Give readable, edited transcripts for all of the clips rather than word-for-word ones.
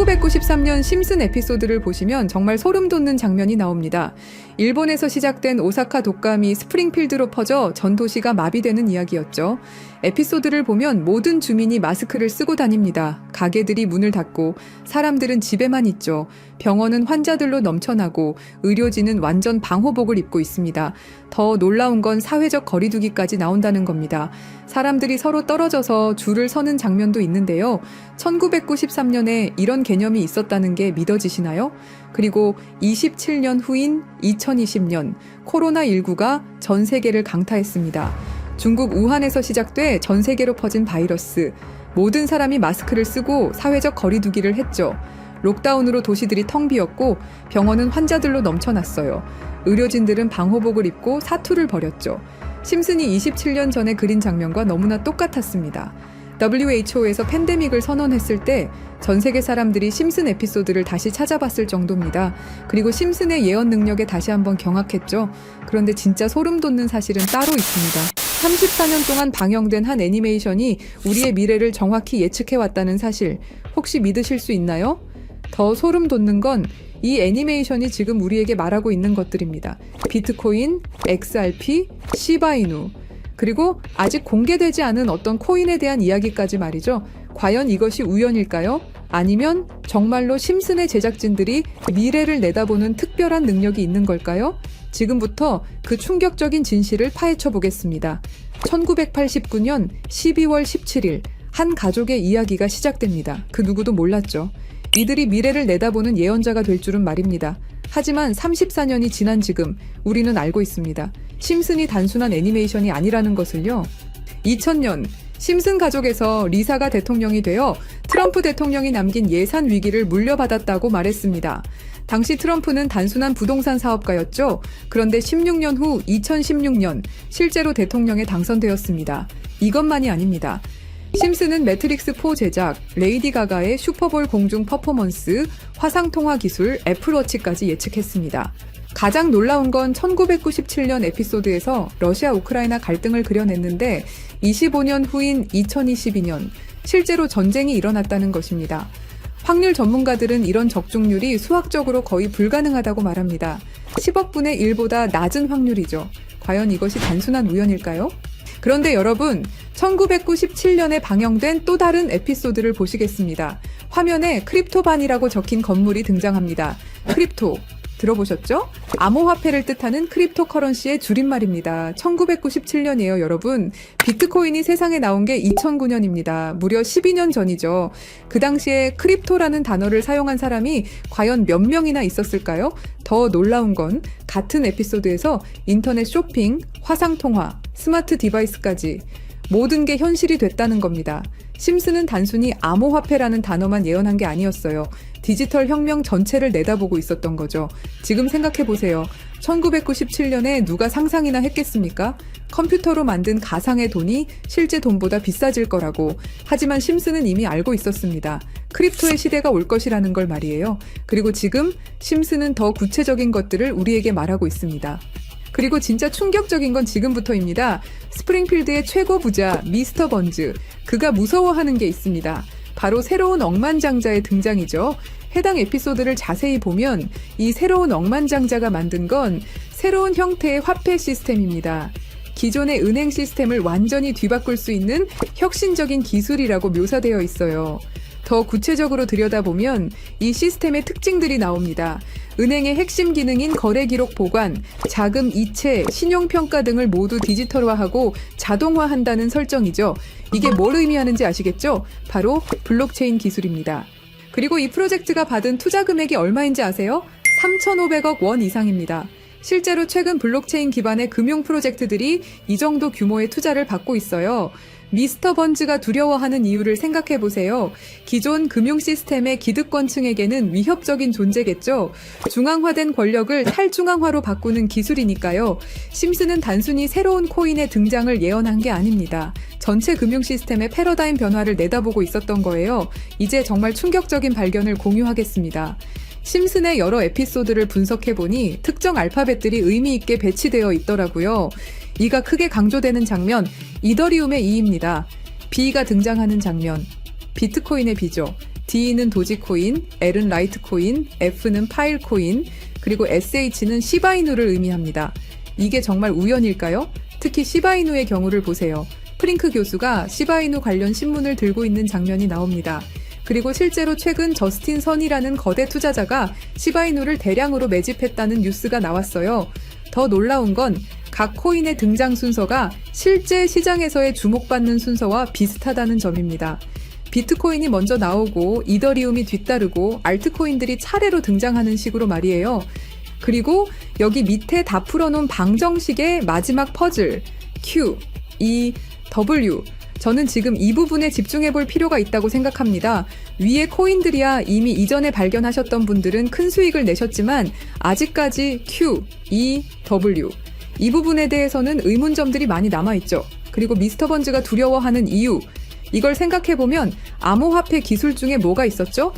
1993년 심슨 에피소드를 보시면 정말 소름 돋는 장면이 나옵니다. 일본에서 시작된 오사카 독감이 스프링필드로 퍼져 전 도시가 마비되는 이야기였죠. 에피소드를 보면 모든 주민이 마스크를 쓰고 다닙니다. 가게들이 문을 닫고 사람들은 집에만 있죠. 병원은 환자들로 넘쳐나고 의료진은 완전 방호복을 입고 있습니다. 더 놀라운 건 사회적 거리두기까지 나온다는 겁니다. 사람들이 서로 떨어져서 줄을 서는 장면도 있는데요. 1993년에 이런 개념이 있었다는 게 믿어지시나요? 그리고 27년 후인 2020년 코로나19가 전 세계를 강타했습니다. 중국 우한에서 시작돼 전 세계로 퍼진 바이러스. 모든 사람이 마스크를 쓰고 사회적 거리두기를 했죠. 록다운으로 도시들이 텅 비었고 병원은 환자들로 넘쳐났어요. 의료진들은 방호복을 입고 사투를 벌였죠. 심슨이 27년 전에 그린 장면과 너무나 똑같았습니다. WHO에서 팬데믹을 선언했을 때 전 세계 사람들이 심슨 에피소드를 다시 찾아봤을 정도입니다. 그리고 심슨의 예언 능력에 다시 한번 경악했죠. 그런데 진짜 소름 돋는 사실은 따로 있습니다. 34년 동안 방영된 한 애니메이션이 우리의 미래를 정확히 예측해왔다는 사실, 혹시 믿으실 수 있나요? 더 소름 돋는 건 이 애니메이션이 지금 우리에게 말하고 있는 것들입니다. 비트코인, XRP, 시바이누, 그리고 아직 공개되지 않은 어떤 코인에 대한 이야기까지 말이죠. 과연 이것이 우연일까요? 아니면 정말로 심슨의 제작진들이 미래를 내다보는 특별한 능력이 있는 걸까요? 지금부터 그 충격적인 진실을 파헤쳐 보겠습니다. 1989년 12월 17일 한 가족의 이야기가 시작됩니다. 그 누구도 몰랐죠. 이들이 미래를 내다보는 예언자가 될 줄은 말입니다. 하지만 34년이 지난 지금 우리는 알고 있습니다. 심슨이 단순한 애니메이션이 아니라는 것을요. 2000년 심슨 가족에서 리사가 대통령이 되어 트럼프 대통령이 남긴 예산 위기를 물려받았다고 말했습니다. 당시 트럼프는 단순한 부동산 사업가였죠. 그런데 16년 후 2016년 실제로 대통령에 당선되었습니다. 이것만이 아닙니다. 심슨은 매트릭스4 제작, 레이디 가가의 슈퍼볼 공중 퍼포먼스, 화상통화 기술, 애플워치까지 예측했습니다. 가장 놀라운 건 1997년 에피소드에서 러시아 우크라이나 갈등을 그려냈는데 25년 후인 2022년 실제로 전쟁이 일어났다는 것입니다. 확률 전문가들은 이런 적중률이 수학적으로 거의 불가능하다고 말합니다. 10억 분의 1보다 낮은 확률이죠. 과연 이것이 단순한 우연일까요? 그런데 여러분, 1997년에 방영된 또 다른 에피소드를 보시겠습니다. 화면에 크립토반이라고 적힌 건물이 등장합니다. 크립토. 들어보셨죠? 암호화폐를 뜻하는 크립토커런시의 줄임말입니다. 1997년이에요, 여러분. 비트코인이 세상에 나온 게 2009년입니다. 무려 12년 전이죠. 그 당시에 크립토라는 단어를 사용한 사람이 과연 몇 명이나 있었을까요? 더 놀라운 건 같은 에피소드에서 인터넷 쇼핑, 화상통화, 스마트 디바이스까지 모든 게 현실이 됐다는 겁니다. 심슨은 단순히 암호화폐라는 단어만 예언한 게 아니었어요. 디지털 혁명 전체를 내다보고 있었던 거죠. 지금 생각해보세요. 1997년에 누가 상상이나 했겠습니까? 컴퓨터로 만든 가상의 돈이 실제 돈보다 비싸질 거라고. 하지만 심슨은 이미 알고 있었습니다. 크립토의 시대가 올 것이라는 걸 말이에요. 그리고 지금 심슨은 더 구체적인 것들을 우리에게 말하고 있습니다. 그리고 진짜 충격적인 건 지금부터입니다. 스프링필드의 최고 부자 미스터 번즈, 그가 무서워하는 게 있습니다. 바로 새로운 억만장자의 등장이죠. 해당 에피소드를 자세히 보면 이 새로운 억만장자가 만든 건 새로운 형태의 화폐 시스템입니다. 기존의 은행 시스템을 완전히 뒤바꿀 수 있는 혁신적인 기술이라고 묘사되어 있어요. 더 구체적으로 들여다보면 이 시스템의 특징들이 나옵니다. 은행의 핵심 기능인 거래 기록 보관, 자금 이체, 신용평가 등을 모두 디지털화하고 자동화한다는 설정이죠. 이게 뭘 의미하는지 아시겠죠? 바로 블록체인 기술입니다. 그리고 이 프로젝트가 받은 투자 금액이 얼마인지 아세요? 3,500억 원 이상입니다. 실제로 최근 블록체인 기반의 금융 프로젝트들이 이 정도 규모의 투자를 받고 있어요. 미스터 번즈가 두려워하는 이유를 생각해보세요. 기존 금융 시스템의 기득권층에게는 위협적인 존재겠죠. 중앙화된 권력을 탈중앙화로 바꾸는 기술이니까요. 심슨은 단순히 새로운 코인의 등장을 예언한 게 아닙니다. 전체 금융 시스템의 패러다임 변화를 내다보고 있었던 거예요. 이제 정말 충격적인 발견을 공유하겠습니다. 심슨의 여러 에피소드를 분석해보니 특정 알파벳들이 의미 있게 배치되어 있더라고요. 이가 크게 강조되는 장면, 이더리움의 이입니다. B가 등장하는 장면, 비트코인의 B죠. D는 도지코인, L은 라이트코인, F는 파일코인, 그리고 SH는 시바이누를 의미합니다. 이게 정말 우연일까요? 특히 시바이누의 경우를 보세요. 프링크 교수가 시바이누 관련 신문을 들고 있는 장면이 나옵니다. 그리고 실제로 최근 저스틴 선이라는 거대 투자자가 시바이누를 대량으로 매집했다는 뉴스가 나왔어요. 더 놀라운 건 각 코인의 등장 순서가 실제 시장에서의 주목받는 순서와 비슷하다는 점입니다. 비트코인이 먼저 나오고 이더리움이 뒤따르고 알트코인들이 차례로 등장하는 식으로 말이에요. 그리고 여기 밑에 다 풀어놓은 방정식의 마지막 퍼즐 Q, E, W. 저는 지금 이 부분에 집중해 볼 필요가 있다고 생각합니다. 위에 코인들이야 이미 이전에 발견하셨던 분들은 큰 수익을 내셨지만 아직까지 Q, E, W. 이 부분에 대해서는 의문점들이 많이 남아있죠. 그리고 미스터 번즈가 두려워하는 이유. 이걸 생각해보면 암호화폐 기술 중에 뭐가 있었죠?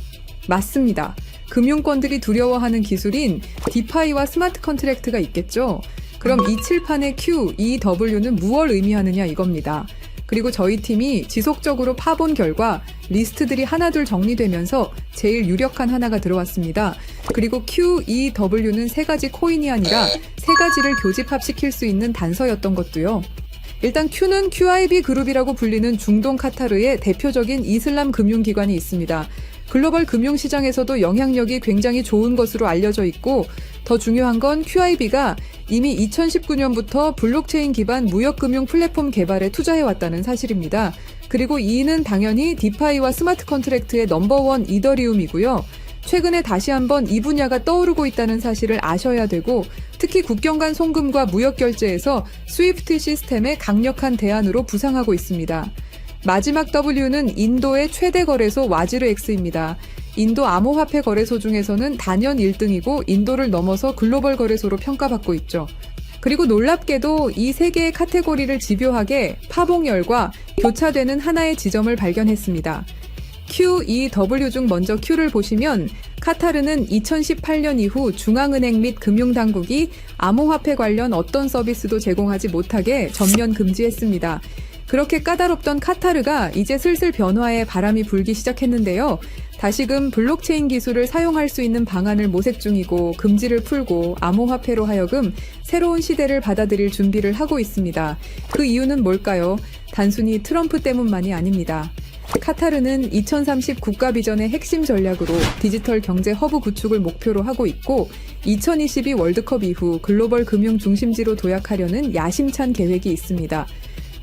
맞습니다. 금융권들이 두려워하는 기술인 디파이와 스마트 컨트랙트가 있겠죠. 그럼 이 칠판의 Q, E, W는 무엇을 의미하느냐 이겁니다. 그리고 저희 팀이 지속적으로 파본 결과 리스트들이 하나둘 정리되면서 제일 유력한 하나가 들어왔습니다. 그리고 Q, E, W는 세 가지 코인이 아니라 세 가지를 교집합시킬 수 있는 단서였던 것도요. 일단 Q는 QIB 그룹이라고 불리는 중동 카타르의 대표적인 이슬람 금융기관이 있습니다. 글로벌 금융시장에서도 영향력이 굉장히 좋은 것으로 알려져 있고 더 중요한 건 QIB가 이미 2019년부터 블록체인 기반 무역금융 플랫폼 개발에 투자해왔다는 사실입니다. 그리고 E는 당연히 디파이와 스마트 컨트랙트의 넘버원 이더리움이고요. 최근에 다시 한번 이 분야가 떠오르고 있다는 사실을 아셔야 되고 특히 국경 간 송금과 무역 결제에서 스위프트 시스템의 강력한 대안으로 부상하고 있습니다. 마지막 W는 인도의 최대 거래소 와지르X입니다. 인도 암호화폐 거래소 중에서는 단연 1등이고 인도를 넘어서 글로벌 거래소로 평가받고 있죠. 그리고 놀랍게도 이 세 개의 카테고리를 집요하게 파봉열과 교차되는 하나의 지점을 발견했습니다. Q, E, W 중 먼저 Q를 보시면 카타르는 2018년 이후 중앙은행 및 금융당국이 암호화폐 관련 어떤 서비스도 제공하지 못하게 전면 금지했습니다. 그렇게 까다롭던 카타르가 이제 슬슬 변화의 바람이 불기 시작했는데요. 다시금 블록체인 기술을 사용할 수 있는 방안을 모색 중이고 금지를 풀고 암호화폐로 하여금 새로운 시대를 받아들일 준비를 하고 있습니다. 그 이유는 뭘까요? 단순히 트럼프 때문만이 아닙니다. 카타르는 2030 국가 비전의 핵심 전략으로 디지털 경제 허브 구축을 목표로 하고 있고 2022 월드컵 이후 글로벌 금융 중심지로 도약하려는 야심찬 계획이 있습니다.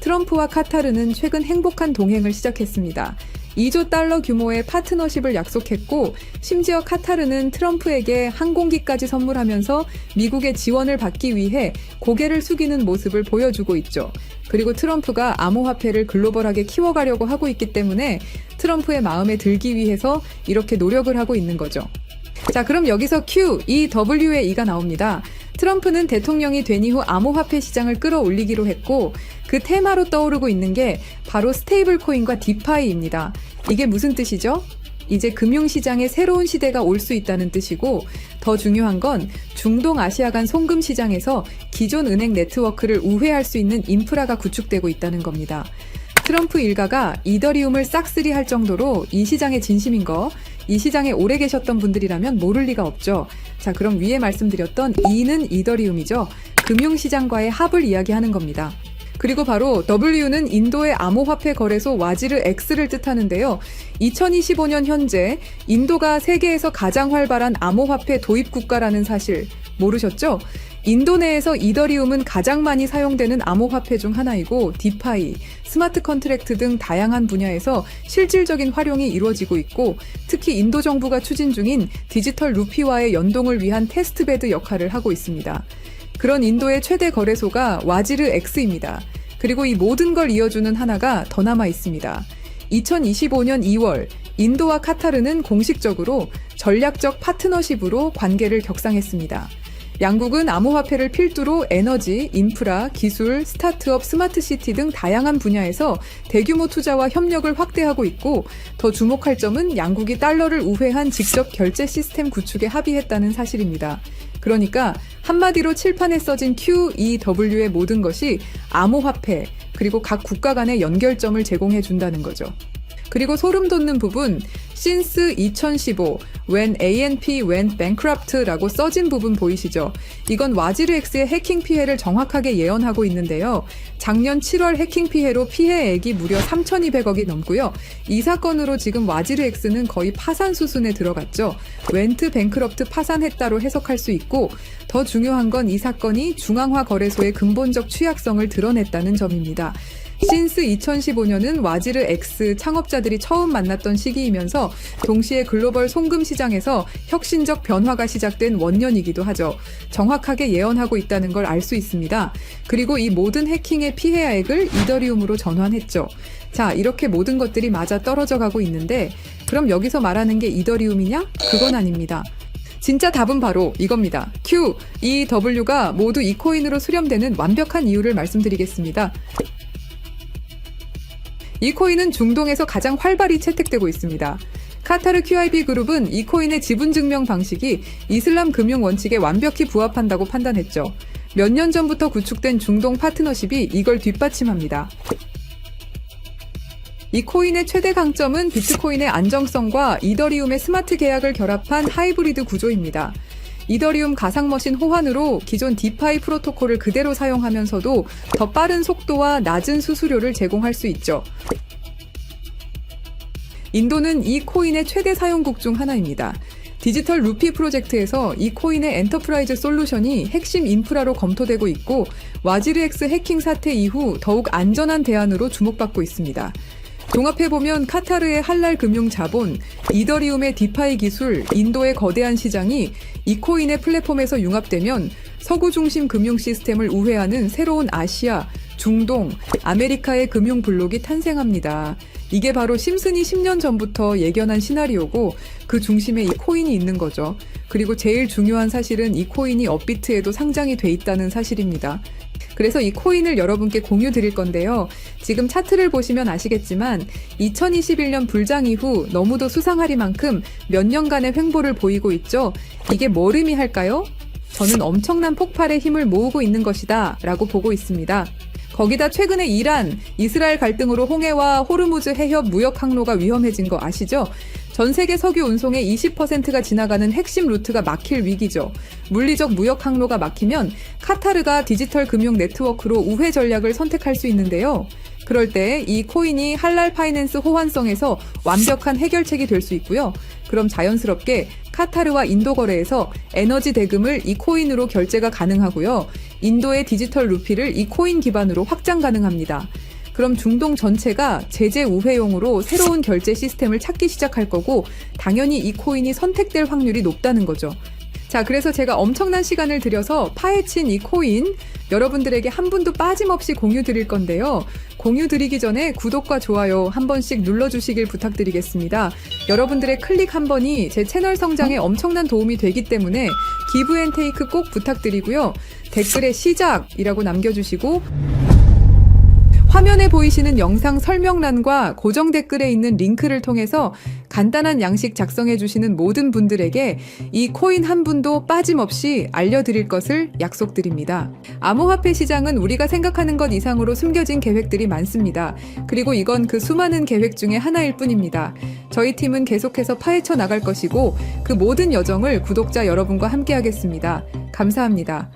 트럼프와 카타르는 최근 행복한 동행을 시작했습니다. 2조 달러 규모의 파트너십을 약속했고 심지어 카타르는 트럼프에게 항공기까지 선물하면서 미국의 지원을 받기 위해 고개를 숙이는 모습을 보여주고 있죠. 그리고 트럼프가 암호화폐를 글로벌하게 키워가려고 하고 있기 때문에 트럼프의 마음에 들기 위해서 이렇게 노력을 하고 있는 거죠. 자, 그럼 여기서 Q, E, W의 E가 나옵니다. 트럼프는 대통령이 된 이후 암호화폐 시장을 끌어올리기로 했고 그 테마로 떠오르고 있는 게 바로 스테이블 코인과 디파이입니다. 이게 무슨 뜻이죠? 이제 금융시장에 새로운 시대가 올 수 있다는 뜻이고 더 중요한 건 중동 아시아 간 송금 시장에서 기존 은행 네트워크를 우회할 수 있는 인프라가 구축되고 있다는 겁니다. 트럼프 일가가 이더리움을 싹쓸이 할 정도로 이 시장의 진심인 거, 이 시장에 오래 계셨던 분들이라면 모를 리가 없죠. 자, 그럼 위에 말씀드렸던 E는 이더리움이죠. 금융시장과의 합을 이야기하는 겁니다. 그리고 바로 W는 인도의 암호화폐 거래소 와지르X를 뜻하는데요. 2025년 현재 인도가 세계에서 가장 활발한 암호화폐 도입 국가라는 사실 모르셨죠? 인도 내에서 이더리움은 가장 많이 사용되는 암호화폐 중 하나이고 디파이, 스마트 컨트랙트 등 다양한 분야에서 실질적인 활용이 이루어지고 있고 특히 인도 정부가 추진 중인 디지털 루피와의 연동을 위한 테스트베드 역할을 하고 있습니다. 그런 인도의 최대 거래소가 와지르X입니다. 그리고 이 모든 걸 이어주는 하나가 더 남아 있습니다. 2025년 2월 인도와 카타르는 공식적으로 전략적 파트너십으로 관계를 격상했습니다. 양국은 암호화폐를 필두로 에너지, 인프라, 기술, 스타트업, 스마트시티 등 다양한 분야에서 대규모 투자와 협력을 확대하고 있고 더 주목할 점은 양국이 달러를 우회한 직접 결제 시스템 구축에 합의했다는 사실입니다. 그러니까 한마디로 칠판에 써진 Q, E, W의 모든 것이 암호화폐 그리고 각 국가 간의 연결점을 제공해 준다는 거죠. 그리고 소름 돋는 부분, Since 2015, when ANP went bankrupt라고 써진 부분 보이시죠? 이건 와지르X의 해킹 피해를 정확하게 예언하고 있는데요. 작년 7월 해킹 피해로 피해액이 무려 3,200억이 넘고요. 이 사건으로 지금 와지르X는 거의 파산 수순에 들어갔죠. went bankrupt 파산했다로 해석할 수 있고, 더 중요한 건 이 사건이 중앙화 거래소의 근본적 취약성을 드러냈다는 점입니다. 신스 2015년은 와지르 X 창업자들이 처음 만났던 시기이면서 동시에 글로벌 송금 시장에서 혁신적 변화가 시작된 원년이기도 하죠. 정확하게 예언하고 있다는 걸 알 수 있습니다. 그리고 이 모든 해킹의 피해액을 이더리움으로 전환했죠. 자, 이렇게 모든 것들이 맞아 떨어져 가고 있는데 그럼 여기서 말하는 게 이더리움이냐? 그건 아닙니다. 진짜 답은 바로 이겁니다. Q, 이 W가 모두 이 코인으로 수렴되는 완벽한 이유를 말씀드리겠습니다. 이 코인은 중동에서 가장 활발히 채택되고 있습니다. 카타르 QIB 그룹은 이 코인의 지분 증명 방식이 이슬람 금융 원칙에 완벽히 부합한다고 판단했죠. 몇 년 전부터 구축된 중동 파트너십이 이걸 뒷받침합니다. 이 코인의 최대 강점은 비트코인의 안정성과 이더리움의 스마트 계약을 결합한 하이브리드 구조입니다. 이더리움 가상머신 호환으로 기존 디파이 프로토콜을 그대로 사용하면서도 더 빠른 속도와 낮은 수수료를 제공할 수 있죠. 인도는 이 코인의 최대 사용국 중 하나입니다. 디지털 루피 프로젝트에서 이 코인의 엔터프라이즈 솔루션이 핵심 인프라로 검토되고 있고 와지르X 해킹 사태 이후 더욱 안전한 대안으로 주목받고 있습니다. 종합해보면 카타르의 할랄 금융 자본, 이더리움의 디파이 기술, 인도의 거대한 시장이 이 코인의 플랫폼에서 융합되면 서구 중심 금융 시스템을 우회하는 새로운 아시아, 중동, 아메리카의 금융 블록이 탄생합니다. 이게 바로 심슨이 10년 전부터 예견한 시나리오고 그 중심에 이 코인이 있는 거죠. 그리고 제일 중요한 사실은 이 코인이 업비트에도 상장이 돼 있다는 사실입니다. 그래서 이 코인을 여러분께 공유 드릴 건데요. 지금 차트를 보시면 아시겠지만 2021년 불장 이후 너무도 수상하리만큼 몇 년간의 횡보를 보이고 있죠. 이게 뭘 의미할까요? 저는 엄청난 폭발의 힘을 모으고 있는 것이다 라고 보고 있습니다. 거기다 최근에 이란, 이스라엘 갈등으로 홍해와 호르무즈 해협 무역 항로가 위험해진 거 아시죠? 전 세계 석유 운송의 20%가 지나가는 핵심 루트가 막힐 위기죠. 물리적 무역 항로가 막히면 카타르가 디지털 금융 네트워크로 우회 전략을 선택할 수 있는데요. 그럴 때 이 코인이 할랄 파이낸스 호환성에서 완벽한 해결책이 될 수 있고요. 그럼 자연스럽게 카타르와 인도 거래에서 에너지 대금을 이 코인으로 결제가 가능하고요. 인도의 디지털 루피를 이 코인 기반으로 확장 가능합니다. 그럼 중동 전체가 제재 우회용으로 새로운 결제 시스템을 찾기 시작할 거고 당연히 이 코인이 선택될 확률이 높다는 거죠. 자, 그래서 제가 엄청난 시간을 들여서 파헤친 이 코인 여러분들에게 한 분도 빠짐없이 공유 드릴 건데요. 공유 드리기 전에 구독과 좋아요 한 번씩 눌러주시길 부탁드리겠습니다. 여러분들의 클릭 한 번이 제 채널 성장에 엄청난 도움이 되기 때문에 기브앤테이크 꼭 부탁드리고요. 댓글에 시작이라고 남겨주시고 화면에 보이시는 영상 설명란과 고정 댓글에 있는 링크를 통해서 간단한 양식 작성해 주시는 모든 분들에게 이 코인 한 분도 빠짐없이 알려드릴 것을 약속드립니다. 암호화폐 시장은 우리가 생각하는 것 이상으로 숨겨진 계획들이 많습니다. 그리고 이건 그 수많은 계획 중에 하나일 뿐입니다. 저희 팀은 계속해서 파헤쳐 나갈 것이고 그 모든 여정을 구독자 여러분과 함께 하겠습니다. 감사합니다.